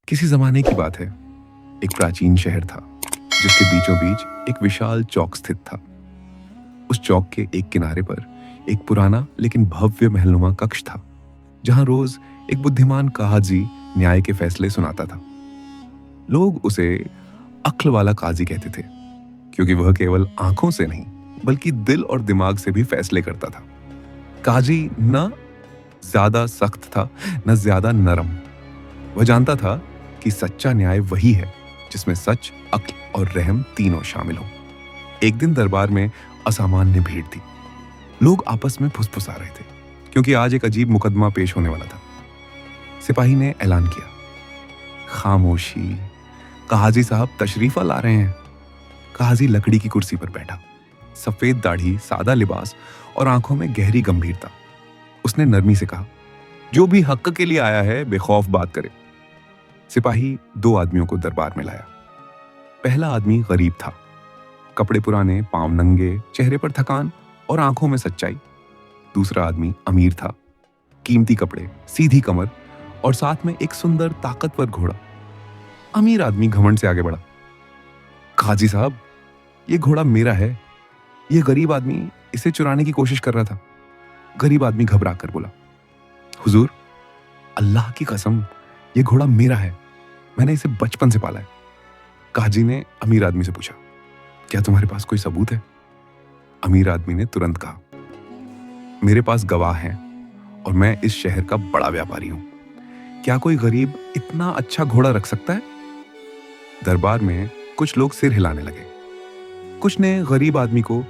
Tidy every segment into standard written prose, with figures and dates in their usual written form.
किसी जमाने की बात है। एक प्राचीन शहर था जिसके बीचों बीच एक विशाल चौक स्थित था। उस चौक के एक किनारे पर एक पुराना लेकिन भव्य महलनुमा कक्ष था, जहां रोज एक बुद्धिमान काजी न्याय के फैसले सुनाता था। लोग उसे अक्ल वाला काजी कहते थे, क्योंकि वह केवल आंखों से नहीं बल्कि दिल और दिमाग से भी फैसले करता था। काजी न ज्यादा सख्त था न ज्यादा नरम। वह जानता था कि सच्चा न्याय वही है जिसमें सच, अक्ल और रहम तीनों शामिल हो। एक दिन दरबार में असामान्य भीड़ थी। लोग आपस में फुसफुसा रहे थे, क्योंकि आज एक अजीब मुकदमा पेश होने वाला था। सिपाही ने ऐलान किया, खामोशी, काजी साहब तशरीफा ला रहे हैं। काजी लकड़ी की कुर्सी पर बैठा, सफेद दाढ़ी, सादा लिबास और आंखों में गहरी गंभीरता। उसने नरमी से कहा, जो भी हक के लिए आया है बेखौफ बात करे। सिपाही दो आदमियों को दरबार में लाया। पहला आदमी गरीब था, कपड़े पुराने, पांव नंगे, चेहरे पर थकान और आंखों में सच्चाई। दूसरा आदमी अमीर था, कीमती कपड़े, सीधी कमर और साथ में एक सुंदर ताकतवर घोड़ा। अमीर आदमी घमंड से आगे बढ़ा, काजी साहब, ये घोड़ा मेरा है। ये गरीब आदमी इसे चुराने की कोशिश कर रहा था। गरीब आदमी घबरा कर बोला, हुजूर, अल्लाह की कसम, ये घोड़ा मेरा है। मैंने इसे बचपन से पाला है। काजी ने अमीर आदमी से पूछा, क्या तुम्हारे पास कोई सबूत है? अमीर आदमी ने तुरंत कहा, मेरे पास गवाह हैं और मैं इस शहर का बड़ा व्यापारी हूं। क्या कोई गरीब इतना अच्छा घोड़ा रख सकता है? दरबार में कुछ लोग सिर हिलाने लगे। कुछ ने गरीब आदमी को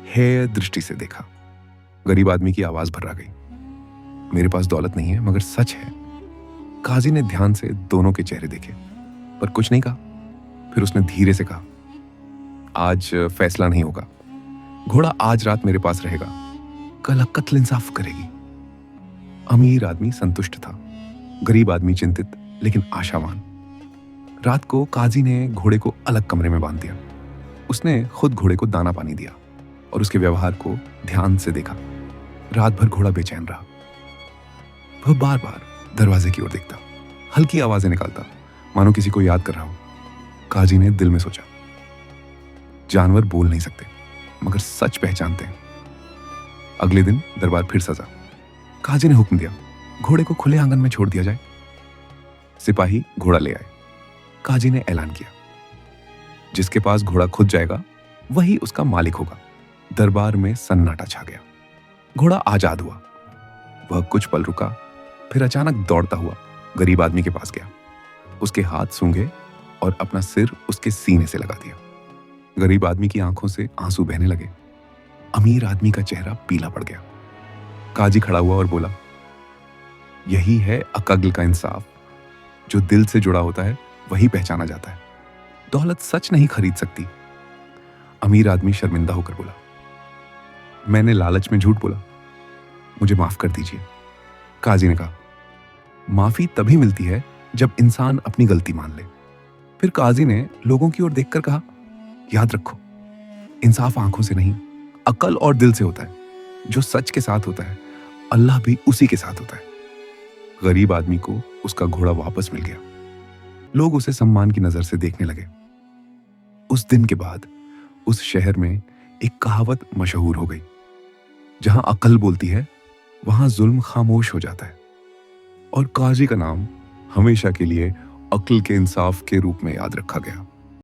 हेय दृष्टि से देखा। गरीब आदमी की आवाज भर्रा गई, मेरे पास दौलत नहीं है मगर सच है। काजी ने ध्यान से दोनों के चेहरे देखे पर कुछ नहीं कहा। फिर उसने धीरे से कहा, आज फैसला नहीं होगा। घोड़ा आज रात मेरे पास रहेगा, कल कत्ल इंसाफ करेगी। अमीर आदमी संतुष्ट था, गरीब आदमी चिंतित लेकिन आशावान। रात को काजी ने घोड़े को अलग कमरे में बांध दिया। उसने खुद घोड़े को दाना पानी दिया और उसके व्यवहार को ध्यान से देखा। रात भर घोड़ा बेचैन रहा। वह बार बार दरवाजे की ओर देखता, हल्की आवाजें निकालता, मानो किसी को याद कर रहा हो। काजी ने दिल में सोचा, जानवर बोल नहीं सकते मगर सच पहचानते हैं। अगले दिन दरबार फिर सजा। काजी ने हुक्म दिया, घोड़े को खुले आंगन में छोड़ दिया जाए। सिपाही घोड़ा ले आए। काजी ने ऐलान किया, जिसके पास घोड़ा खुद जाएगा वही उसका मालिक होगा। दरबार में सन्नाटा छा गया। घोड़ा आजाद हुआ। वह कुछ पल रुका, फिर अचानक दौड़ता हुआ गरीब आदमी के पास गया। उसके हाथ सूंघे और अपना सिर उसके सीने से लगा दिया। गरीब आदमी की आंखों से आंसू बहने लगे। अमीर आदमी का चेहरा पीला पड़ गया। काजी खड़ा हुआ और बोला, यही है अक्ल का इंसाफ। जो दिल से जुड़ा होता है वही पहचाना जाता है। दौलत सच नहीं खरीद सकती। अमीर आदमी शर्मिंदा होकर बोला, मैंने लालच में झूठ बोला, मुझे माफ कर दीजिए। काजी ने कहा, माफी तभी मिलती है जब इंसान अपनी गलती मान ले। फिर काजी ने लोगों की ओर देखकर कहा, याद रखो, इंसाफ आंखों से नहीं, अकल और दिल से होता है। जो सच के साथ होता है, अल्लाह भी उसी के साथ होता है। गरीब आदमी को उसका घोड़ा वापस मिल गया। लोग उसे सम्मान की नजर से देखने लगे। उस दिन के बाद उस शहर में एक कहावत मशहूर हो गई, जहां अकल बोलती है वहां जुल्म खामोश हो जाता है। और काजी का नाम हमेशा के लिए अक्ल के इंसाफ के रूप में याद रखा गया।